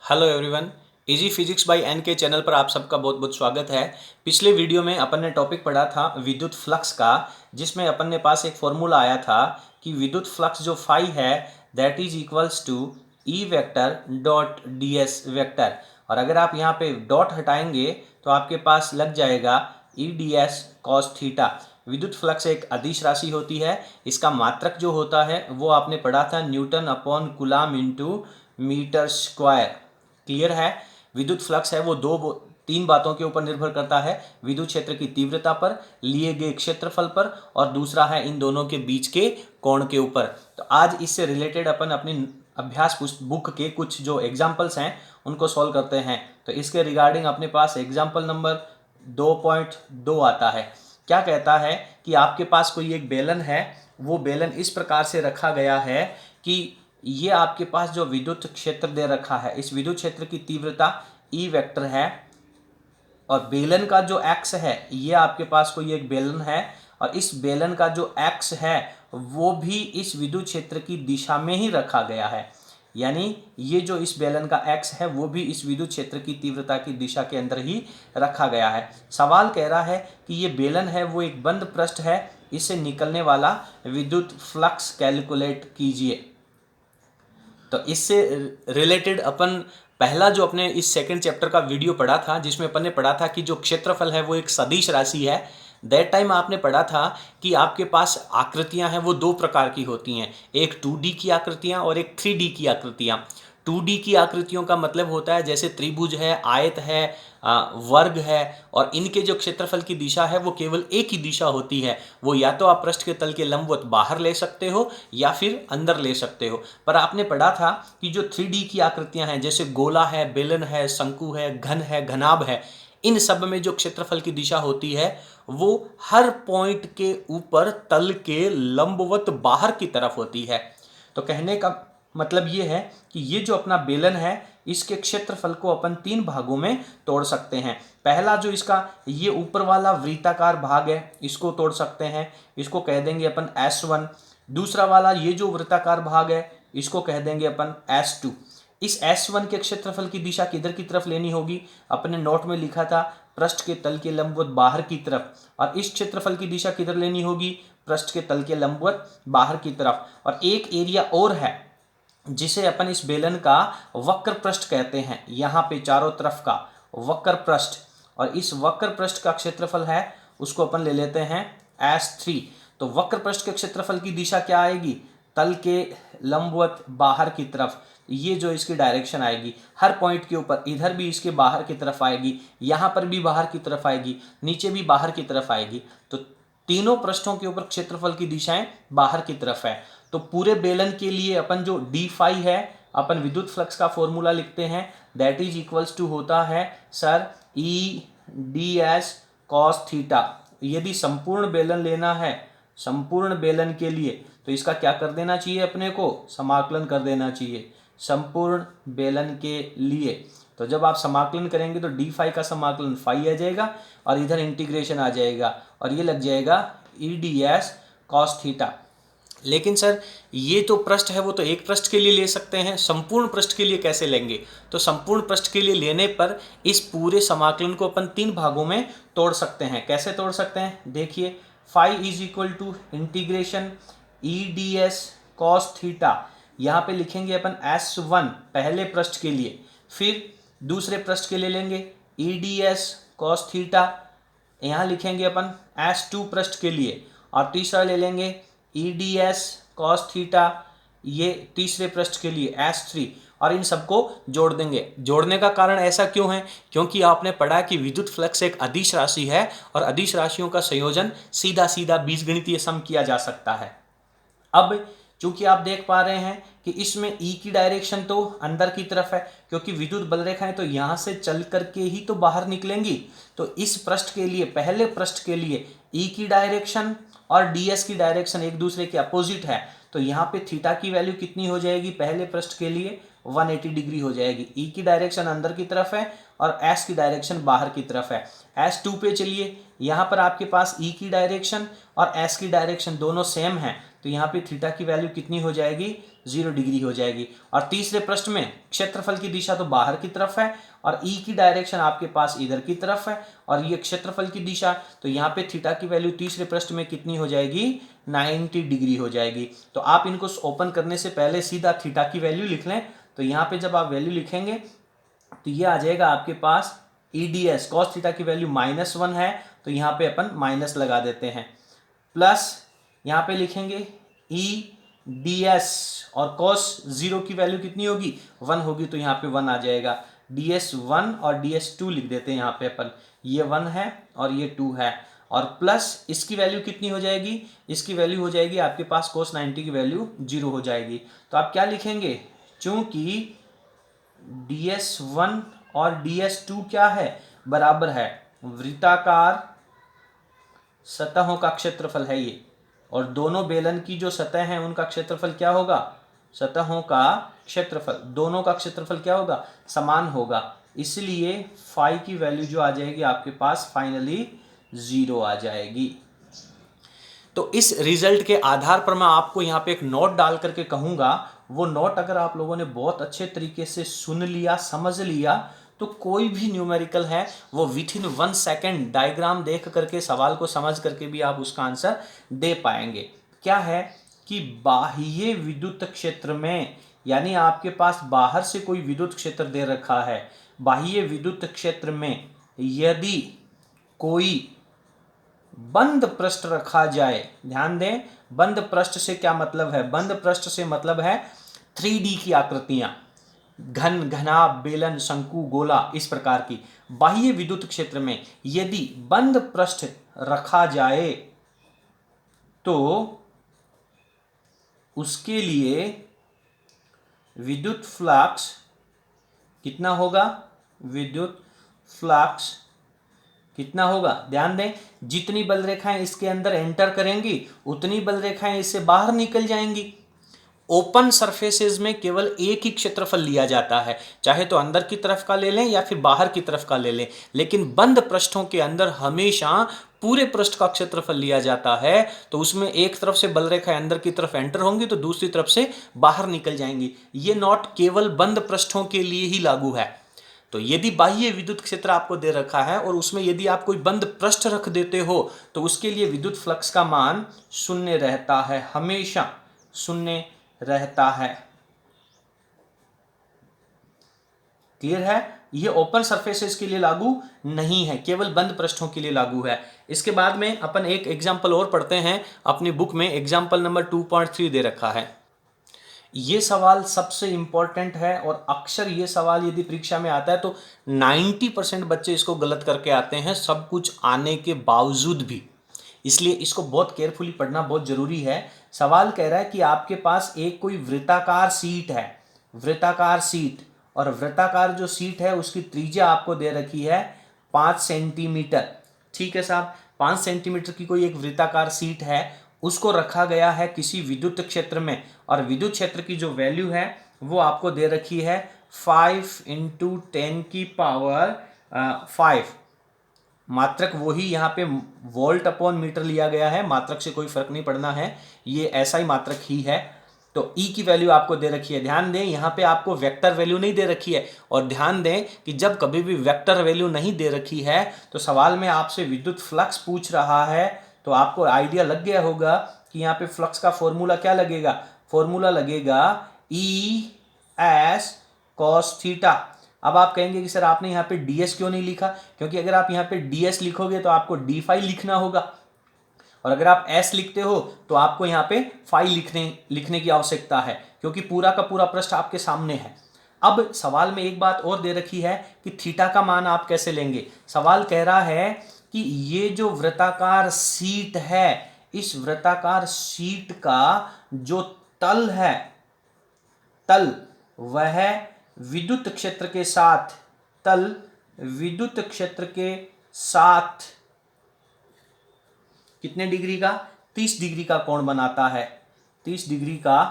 Hello everyone. Easy physics by N K channel पर आप सबका बहुत बहुत स्वागत है। पिछले वीडियो में अपन ने टॉपिक पढ़ा था विद्युत फ्लक्स का, जिसमें अपन ने पास एक फॉर्मूला आया था कि विद्युत फ्लक्स जो फाई है that is equals to E vector dot D S vector. और अगर आप यहाँ पे डॉट हटाएंगे तो आपके पास लग जाएगा ई डी एस कॉस थीटा। विद्युत फ्लक्स एक अदिश राशि होती है। इसका मात्रक जो होता है वो आपने पढ़ा था Newton upon coulomb into metre square. Clear है। विद्युत फ्लक्स है वो तीन बातों के ऊपर निर्भर करता है, विद्युत क्षेत्र की तीव्रता पर, लिए गए क्षेत्रफल पर, और दूसरा है इन दोनों के बीच के कोण के ऊपर। तो आज इससे रिलेटेड अपन अपनी अभ्यास बुक के कुछ जो एग्जाम्पल्स हैं उनको सॉल्व करते हैं। तो इसके रिगार्डिंग अपने पास एग्जाम्पल नंबर 2.2 आता है। क्या कहता है कि आपके पास कोई एक बेलन है, वो बेलन इस प्रकार से रखा गया है कि ये आपके पास जो विद्युत क्षेत्र दे रखा है, इस विद्युत क्षेत्र की तीव्रता ई वेक्टर है, और बेलन का जो एक्स है, ये आपके पास कोई एक बेलन है, और इस बेलन का जो एक्स है वो भी इस विद्युत क्षेत्र की दिशा में ही रखा गया है। यानी ये जो इस बेलन का एक्स है वो भी इस विद्युत क्षेत्र की तीव्रता की दिशा के अंदर ही रखा गया है। सवाल कह रहा है कि ये बेलन है वो एक बंद पृष्ठ है, इससे निकलने वाला विद्युत फ्लक्स कैलकुलेट कीजिए। तो इससे रिलेटेड अपन पहला जो अपने इस सेकंड चैप्टर का वीडियो पढ़ा था, जिसमें अपन ने पढ़ा था कि जो क्षेत्रफल है वो एक सदिश राशि है। दैट टाइम आपने पढ़ा था कि आपके पास आकृतियां हैं वो दो प्रकार की होती हैं, एक 2D की आकृतियां और एक 3D की आकृतियां। 2D की आकृतियों का मतलब होता है जैसे त्रिभुज है, आयत है, वर्ग है, और इनके जो क्षेत्रफल की दिशा है वो केवल एक ही दिशा होती है। वो या तो आप पृष्ठ के तल के लंबवत बाहर ले सकते हो या फिर अंदर ले सकते हो। पर आपने पढ़ा था कि जो 3D की आकृतियां हैं जैसे गोला है, बेलन है, शंकु है, घन है, घनाभ है, इन सब में जो क्षेत्रफल की दिशा होती है वो हर पॉइंट के ऊपर तल के लंबवत बाहर की तरफ होती है। तो कहने का मतलब ये है कि ये जो अपना बेलन है इसके क्षेत्रफल को अपन तीन भागों में तोड़ सकते हैं। पहला जो इसका ये ऊपर वाला वृत्ताकार भाग है इसको तोड़ सकते हैं, इसको कह देंगे अपन S1। दूसरा वाला ये जो वृत्ताकार भाग है इसको कह देंगे अपन S2। इस S1 के क्षेत्रफल की दिशा किधर की तरफ लेनी होगी? अपने नोट में लिखा था पृष्ठ के तल के लंबवत बाहर की तरफ। और इस क्षेत्रफल की दिशा किधर लेनी होगी? पृष्ठ के तल के लंबवत बाहर की तरफ। और एक एरिया और है जिसे अपन इस बेलन का वक्र पृष्ठ कहते हैं, यहाँ पे चारों तरफ का वक्र पृष्ठ। और इस वक्र पृष्ठ का क्षेत्रफल है उसको अपन ले लेते हैं S3। तो वक्र पृष्ठ के क्षेत्रफल की दिशा क्या आएगी? तल के लंबवत बाहर की तरफ। ये जो इसकी डायरेक्शन आएगी हर पॉइंट के ऊपर, इधर भी इसके बाहर की तरफ आएगी, यहाँ पर भी बाहर की तरफ आएगी, नीचे भी बाहर की तरफ आएगी। तो तीनों पृष्ठों के ऊपर क्षेत्रफल की दिशाएं बाहर की तरफ है। तो पूरे बेलन के लिए अपन जो डी फाई है, अपन विद्युत फ्लक्स का फॉर्मूला लिखते हैं दैट इज इक्वल्स टू होता है सर ई डी एस कॉस थीटा। यदि संपूर्ण बेलन लेना है, संपूर्ण बेलन के लिए, तो इसका क्या कर देना चाहिए? अपने को समाकलन कर देना चाहिए संपूर्ण बेलन के लिए। तो जब आप समाकलन करेंगे तो डी फाई का समाकलन फाई आ जाएगा और इधर इंटीग्रेशन आ जाएगा और ये लग जाएगा ई डी एस कॉस थीटा। लेकिन सर ये तो पृष्ठ है वो तो एक पृष्ठ के लिए ले सकते हैं, संपूर्ण पृष्ठ के लिए कैसे लेंगे? तो संपूर्ण पृष्ठ के लिए लेने पर इस पूरे समाकलन को अपन तीन भागों में तोड़ सकते हैं। कैसे तोड़ सकते हैं? देखिए, phi is equal to integration E D S cos theta. यहाँ पे लिखेंगे अपन S1 पहले पृष्ठ के लिए, फिर दूसरे पृष्ठ के लिए लेंगे ई डी एस कॉस थीटा, यहाँ लिखेंगे अपन S2 पृष्ठ के लिए, और तीसरा ले लेंगे ई डी एस कॉस थीटा, ये तीसरे पृष्ठ के लिए S3, और इन सबको जोड़ देंगे। जोड़ने का कारण ऐसा क्यों है? क्योंकि आपने पढ़ा कि विद्युत फ्लक्स एक अदिश राशि है और अदिश राशियों का संयोजन सीधा सीधा बीजगणितीय सम किया जा सकता है। अब चूंकि आप देख पा रहे हैं कि इसमें ई की डायरेक्शन तो अंदर की तरफ है, क्योंकि विद्युत बल रेखाएं तो यहां से चल करके ही तो बाहर निकलेंगी। तो इस पृष्ठ के लिए, पहले पृष्ठ के लिए ई की डायरेक्शन और ds की डायरेक्शन एक दूसरे के अपोजिट है। तो यहाँ पे थीटा की वैल्यू कितनी हो जाएगी? पहले पृष्ठ के लिए 180 डिग्री हो जाएगी। ई की डायरेक्शन अंदर की तरफ है और s की डायरेक्शन बाहर की तरफ है। S2 पे चलिए, यहाँ पर आपके पास ई की डायरेक्शन और s की डायरेक्शन दोनों सेम है, तो यहाँ पे थीटा की वैल्यू कितनी हो जाएगी, 0 डिग्री हो जाएगी। और तीसरे प्रश्न में क्षेत्रफल की दिशा तो बाहर की तरफ है और ई की डायरेक्शन आपके पास इधर की तरफ है और ये क्षेत्रफल की दिशा, तो यहाँ पे थीटा की वैल्यू तीसरे प्रश्न में कितनी हो जाएगी, 90 डिग्री हो जाएगी। तो आप इनको ओपन करने से पहले सीधा थीटा की वैल्यू लिख लें। तो यहाँ पे जब आप वैल्यू लिखेंगे तो ये आ जाएगा आपके पास EDS, कॉस थीटा की वैल्यू -1 है तो यहाँ पे अपन माइनस लगा देते हैं, प्लस यहाँ पे लिखेंगे EDS और कॉस 0 की वैल्यू कितनी होगी, 1 होगी तो यहाँ पे 1 आ जाएगा। DS1 और DS2 लिख देते हैं यहाँ पे अपन, ये 1 है और ये 2 है और प्लस इसकी वैल्यू कितनी हो जाएगी, इसकी वैल्यू हो जाएगी आपके पास cos 90 की वैल्यू 0 हो जाएगी। तो आप क्या लिखेंगे, चूंकि DS1 और DS2 क्या है, बराबर है वृत्ताकार सतहों का क्षेत्रफल है ये, और दोनों बेलन की जो सतह हैं उनका क्षेत्रफल क्या होगा, सतहों का क्षेत्रफल, दोनों का क्षेत्रफल क्या होगा, समान होगा। इसलिए फाई की वैल्यू जो आ जाएगी आपके पास फाइनली 0 आ जाएगी। तो इस रिजल्ट के आधार पर मैं आपको यहाँ पे एक नोट डाल करके कहूँगा, वो नोट अगर आप लोगों ने बहुत अच्छे तरीके से सुन लिया, समझ लिया, तो कोई भी न्यूमेरिकल है वो विथिन 1 सेकेंड डायग्राम देख करके, सवाल को समझ करके भी आप उसका आंसर दे पाएंगे। क्या है कि बाह्य विद्युत क्षेत्र में, यानी आपके पास बाहर से कोई विद्युत क्षेत्र दे रखा है, बाह्य विद्युत क्षेत्र में यदि कोई बंद पृष्ठ रखा जाए, ध्यान दें बंद पृष्ठ से क्या मतलब है, बंद पृष्ठ से मतलब है 3D की आकृतियां, घन, घनाभ, बेलन, शंकु, गोला, इस प्रकार की। बाह्य विद्युत क्षेत्र में यदि बंद पृष्ठ रखा जाए तो उसके लिए विद्युत फ्लक्स कितना होगा, विद्युत फ्लक्स कितना होगा, ध्यान दें जितनी बल रेखाएं इसके अंदर एंटर करेंगी उतनी बल रेखाएं इससे बाहर निकल जाएंगी। ओपन सरफेसेस में केवल एक ही क्षेत्रफल लिया जाता है, चाहे तो अंदर की तरफ का ले लें या फिर बाहर की तरफ का ले लें, लेकिन बंद पृष्ठों के अंदर हमेशा पूरे पृष्ठ का क्षेत्रफल लिया जाता है। तो उसमें एक तरफ से बल रेखा अंदर की तरफ एंटर होंगी तो दूसरी तरफ से बाहर निकल जाएंगी। ये नॉट केवल बंद पृष्ठों के लिए ही लागू है। तो यदि बाह्य विद्युत क्षेत्र आपको दे रखा है और उसमें यदि आप कोई बंद पृष्ठ रख देते हो तो उसके लिए विद्युत फ्लक्स का मान 0 रहता है, हमेशा 0 रहता है। क्लियर है, ये ओपन सरफेसेस के लिए लागू नहीं है, केवल बंद पृष्ठों के लिए लागू है। इसके बाद में अपन एक एग्जांपल और पढ़ते हैं, अपनी बुक में एग्जांपल नंबर 2.3 दे रखा है। ये सवाल सबसे इंपॉर्टेंट है और अक्सर ये सवाल यदि परीक्षा में आता है तो 90% बच्चे इसको गलत करके आते हैं, सब कुछ आने के बावजूद भी। इसलिए इसको बहुत केयरफुली पढ़ना बहुत जरूरी है। सवाल कह रहा है कि आपके पास एक कोई वृत्ताकार सीट है, वृत्ताकार सीट, और वृत्ताकार जो सीट है उसकी त्रिज्या आपको दे रखी है 5 सेंटीमीटर। ठीक है साहब, 5 सेंटीमीटर की कोई एक वृत्ताकार सीट है, उसको रखा गया है किसी विद्युत क्षेत्र में, और विद्युत क्षेत्र की जो वैल्यू है वो आपको दे रखी है 5 × 10⁵ मात्रक वही यहाँ पे वोल्ट/मीटर लिया गया है, मात्रक से कोई फर्क नहीं पड़ना है, ये ऐसा ही मात्रक ही है। तो E की वैल्यू आपको दे रखी है, ध्यान दें यहाँ पे आपको वेक्टर वैल्यू नहीं दे रखी है। और ध्यान दें कि जब कभी भी वेक्टर वैल्यू नहीं दे रखी है तो सवाल में आपसे विद्युत फ्लक्स पूछ रहा है, तो आपको आइडिया लग गया होगा कि यहाँ पे फ्लक्स का फॉर्मूला क्या लगेगा, फॉर्मूला लगेगा ES cos थीटा। अब आप कहेंगे कि सर आपने यहाँ पे DS क्यों नहीं लिखा, क्योंकि अगर आप यहाँ पे DS लिखोगे तो आपको d फाई लिखना होगा, और अगर आप S लिखते हो तो आपको यहाँ पे फाई लिखने की आवश्यकता है, क्योंकि पूरा का पूरा पृष्ठ आपके सामने है। अब सवाल में एक बात और दे रखी है कि थीटा का मान आप कैसे लेंगे। सवाल कह रहा है कि ये जो वृत्ताकार सीट है, इस वृत्ताकार सीट का जो तल है, तल वह विद्युत क्षेत्र के साथ, तल विद्युत क्षेत्र के साथ कितने डिग्री का, 30 डिग्री का कोण बनाता है, 30 डिग्री का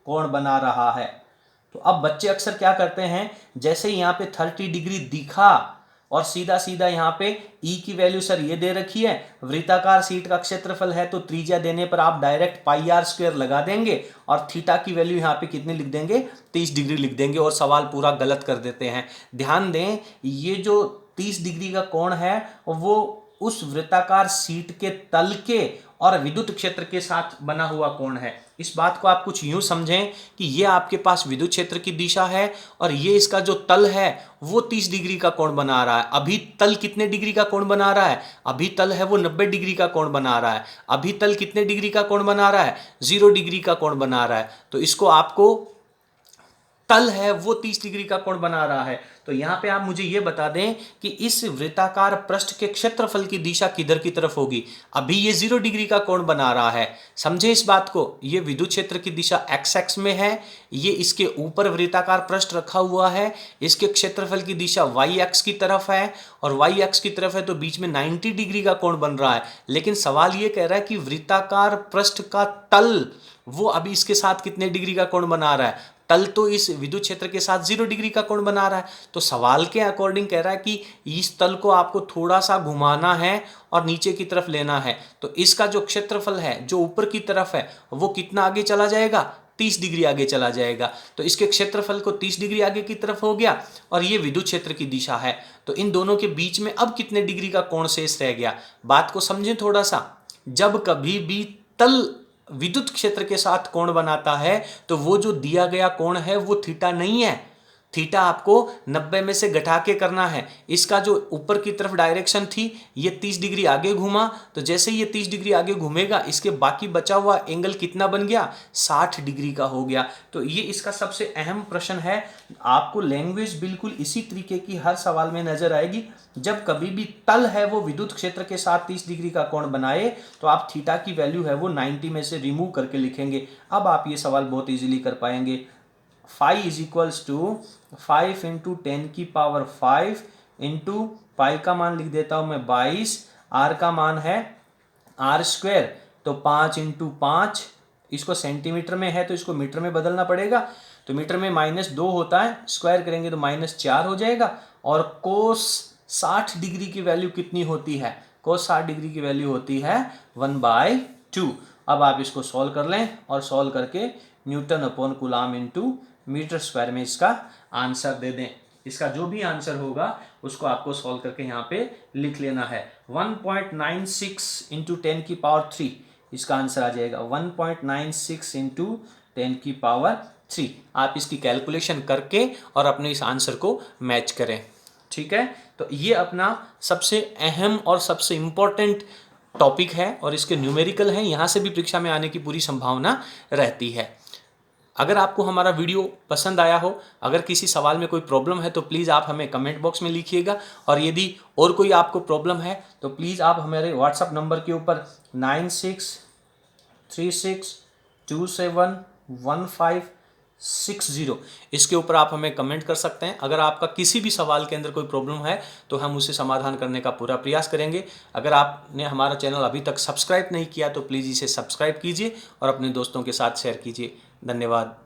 कोण बना रहा है। तो अब बच्चे अक्सर क्या करते हैं, जैसे ही यहाँ पे 30 डिग्री दिखा और सीधा सीधा यहाँ पे E की वैल्यू सर ये दे रखी है, वृत्ताकार शीट का क्षेत्रफल है तो त्रिज्या देने पर आप डायरेक्ट पाई आर स्क्वायर लगा देंगे और थीटा की वैल्यू यहाँ पे कितनी लिख देंगे, 30 डिग्री लिख देंगे और सवाल पूरा गलत कर देते हैं। ध्यान दें, ये जो 30 डिग्री का कोण है वो उस वृत्ताकार शीट के तल के और विद्युत क्षेत्र के साथ बना हुआ कोण है। इस बात को आप कुछ यूं समझें कि ये आपके पास विद्युत क्षेत्र की दिशा है और ये इसका जो तल है वो 30 डिग्री का कोण बना रहा है। अभी तल कितने डिग्री का कोण बना रहा है, अभी तल है वो 90 डिग्री का कोण बना रहा है। अभी तल कितने डिग्री का कोण बना रहा है, 0 डिग्री का कोण बना रहा है। तो इसको आपको तल है वो 30 डिग्री का कोण बना रहा है। तो यहां पे आप मुझे ये बता दें कि इस वृत्ताकार पृष्ठ के क्षेत्रफल की दिशा किधर की तरफ होगी। अभी ये 0 डिग्री का कोण बना रहा है, समझे इस बात को। ये विद्युत क्षेत्र की दिशा एक्स एक्स में है, ये इसके ऊपर वृत्ताकार पृष्ठ रखा हुआ है, इसके क्षेत्रफल की दिशा वाई एक्स की तरफ है और वाई एक्स की तरफ है तो बीच में 90 डिग्री का कोण बन रहा है। लेकिन सवाल ये कह रहा है कि वृत्ताकार पृष्ठ का तल वो अभी इसके साथ कितने डिग्री का कोण बना रहा है, तल तो इस विद्युत क्षेत्र के साथ 0 डिग्री का कोण बना रहा है। तो सवाल के अकॉर्डिंग कह रहा है कि इस तल को आपको थोड़ा सा घुमाना है और नीचे की तरफ लेना है। तो इसका जो क्षेत्रफल है जो ऊपर की तरफ है वो कितना आगे चला जाएगा, 30 डिग्री आगे चला जाएगा। तो इसके क्षेत्रफल को 30 डिग्री आगे की तरफ हो गया और ये विद्युत क्षेत्र की दिशा है। तो इन दोनों के बीच में अब कितने डिग्री का कोण शेष रह गया, बात को समझें थोड़ा सा। जब कभी भी तल विद्युत क्षेत्र के साथ कोण बनाता है तो वो जो दिया गया कोण है वो थीटा नहीं है, थीटा आपको 90 में से घटा के करना है। इसका जो ऊपर की तरफ डायरेक्शन थी ये 30 डिग्री आगे घूमा, तो जैसे ये 30 डिग्री आगे घूमेगा इसके बाकी बचा हुआ एंगल कितना बन गया, 60 डिग्री का हो गया। तो ये इसका सबसे अहम प्रश्न है। आपको लैंग्वेज बिल्कुल इसी तरीके की हर सवाल में नजर आएगी। जब कभी भी तल है वो विद्युत क्षेत्र के साथ 30 डिग्री का कोण बनाए तो आप थीटा की वैल्यू है वो 90 में से रिमूव करके लिखेंगे। अब आप ये सवाल बहुत इजीली कर पाएंगे। Phi is equals to 5 into 10 की पावर 5 इंटू पाई का मान लिख देता हूं मैं 22, आर का मान है आर स्क्वायर, तो 5 इंटू 5, इसको सेंटीमीटर में है तो इसको मीटर में बदलना पड़ेगा। तो मीटर में -2 होता है, स्क्वायर करेंगे तो -4 हो जाएगा। और कोस 60 डिग्री की वैल्यू कितनी होती है, कोस 60 डिग्री की वैल्यू होती है 1/2। अब आप इसको सॉल्व कर लें और सॉल्व करके Newton upon coulomb into metre square में इसका आंसर दे दें। इसका जो भी आंसर होगा उसको आपको सॉल्व करके यहाँ पे लिख लेना है। 1.96 इंटू 10 की पावर 3 इसका आंसर आ जाएगा। 1.96 इंटू 10 की पावर 3। आप इसकी कैलकुलेशन करके और अपने इस आंसर को मैच करें, ठीक है। तो ये अपना सबसे अहम और सबसे इम्पोर्टेंट टॉपिक है और इसके न्यूमेरिकल हैं, यहाँ से भी परीक्षा में आने की पूरी संभावना रहती है। अगर आपको हमारा वीडियो पसंद आया हो, अगर किसी सवाल में कोई प्रॉब्लम है तो प्लीज़ आप हमें कमेंट बॉक्स में लिखिएगा। और यदि और कोई आपको प्रॉब्लम है तो प्लीज़ आप हमारे व्हाट्सएप नंबर के ऊपर 9636271560 इसके ऊपर आप हमें कमेंट कर सकते हैं। अगर आपका किसी भी सवाल के अंदर कोई प्रॉब्लम है तो हम उसे समाधान करने का पूरा प्रयास करेंगे। अगर आपने हमारा चैनल अभी तक सब्सक्राइब नहीं किया तो प्लीज़ इसे सब्सक्राइब कीजिए और अपने दोस्तों के साथ शेयर कीजिए। धन्यवाद।